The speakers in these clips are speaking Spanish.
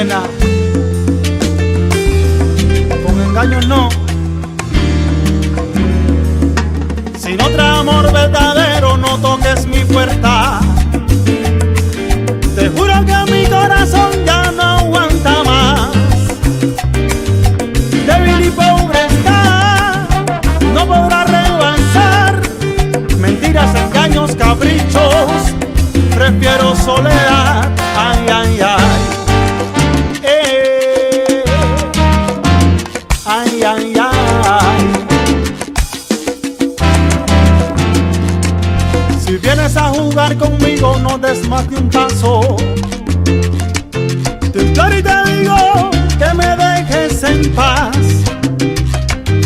buena. Con engaños no. Sin otro amor verdadero no toques mi puerta. Te juro que mi corazón ya no aguanta más. Débil y pobre está, no podrá revanzar. Mentiras, engaños, caprichos, prefiero soledad. Ay, ay, ay. Ay, ay, ay. Si vienes a jugar conmigo, no des más de un paso. Te imploro y te digo que me dejes en paz,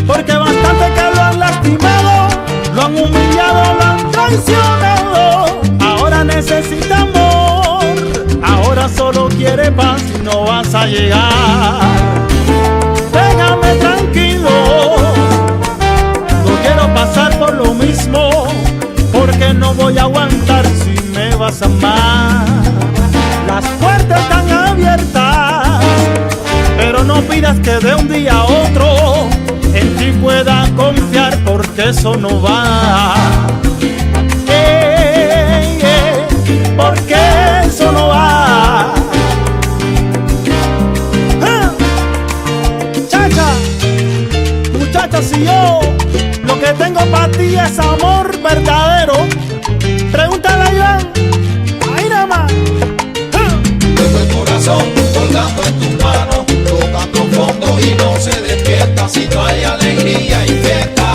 porque bastante que lo han lastimado, lo han humillado, lo han traicionado. Ahora necesita amor, ahora solo quiere paz y no vas a llegar. Déjame tranquilo, no quiero pasar por lo mismo, porque no voy a aguantar si me vas a amar. Las puertas están abiertas, pero no pidas que de un día a otro en ti pueda confiar, porque eso no va. Porque eso no va. Chacha, muchacha, si yo lo que tengo para ti es amor verdadero, pregúntale a Iván. Ahí nada más. Tengo el corazón colgando en tus manos, tocando fondo y no se despierta. Si no hay alegría y fiesta,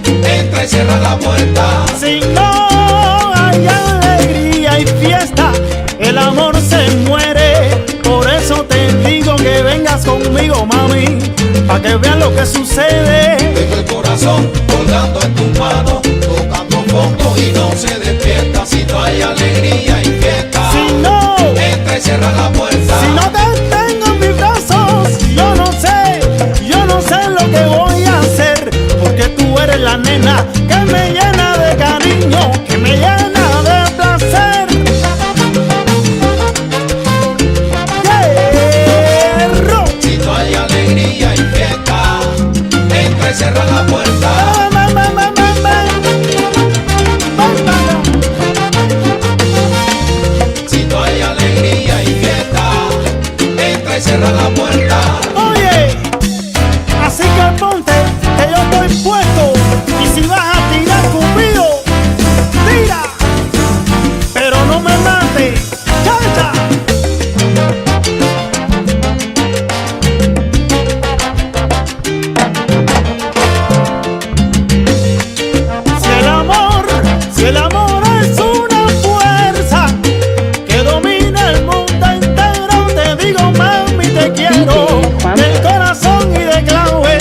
entra y cierra la puerta. Si no hay alegría y fiesta, el amor se muere. Por eso te digo que vengas conmigo, mami, pa' que vean lo que sucede. Tengo el corazón colgando en tus manos, tocando fondo y no se despierta. Si no hay alegría y fiesta, Si no, entra y cierra la puerta. si no te tengo en mis brazos, yo no sé lo que voy a hacer, porque tú eres la nena que me llena de cariño, que me llena de placer. Hierro. Si no hay alegría y fiesta, entra y cierra la puerta. Si no hay alegría y fiesta, entra y cierra la puerta. Oye, así que ponte, que yo estoy puesto, y si vas a tirar conmigo, tira, pero no me mates, chacha. Si el amor es una fuerza que domina el mundo entero, te digo, mami, te quiero del corazón y de clave.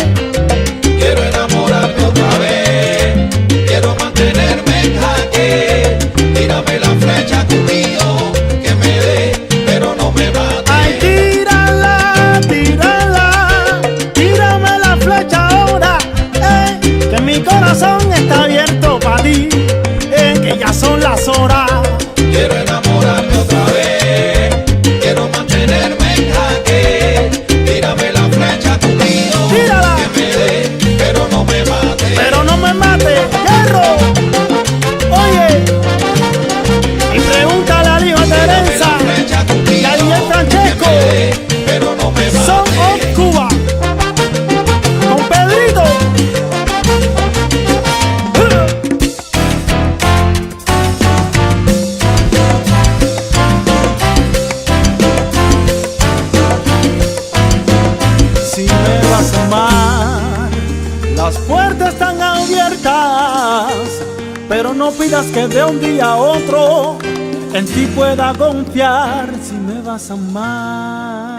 Quiero enamorarme otra vez, quiero mantenerme en jaque. Tírame la flecha conmigo, que me dé, pero no me mate. Ay, tírala, tírala, tírame la flecha ahora, que mi corazón está abierto para ti, que ya son las horas. Quiero enamorarme otra vez, quiero mantenerme en jaque. Tírame la flecha conmigo, Tírala. que me dé, pero no me mate. Pero no me mate, hierro. Oye, y pregúntale a la hija Tírame la Teresa flecha conmigo, y a Ariel Francesco. que me dé, pero no me mate. Son of Cuba con Pedrito. Si me vas a amar, las puertas están abiertas, pero no pidas que de un día a otro en ti pueda confiar. Si me vas a amar.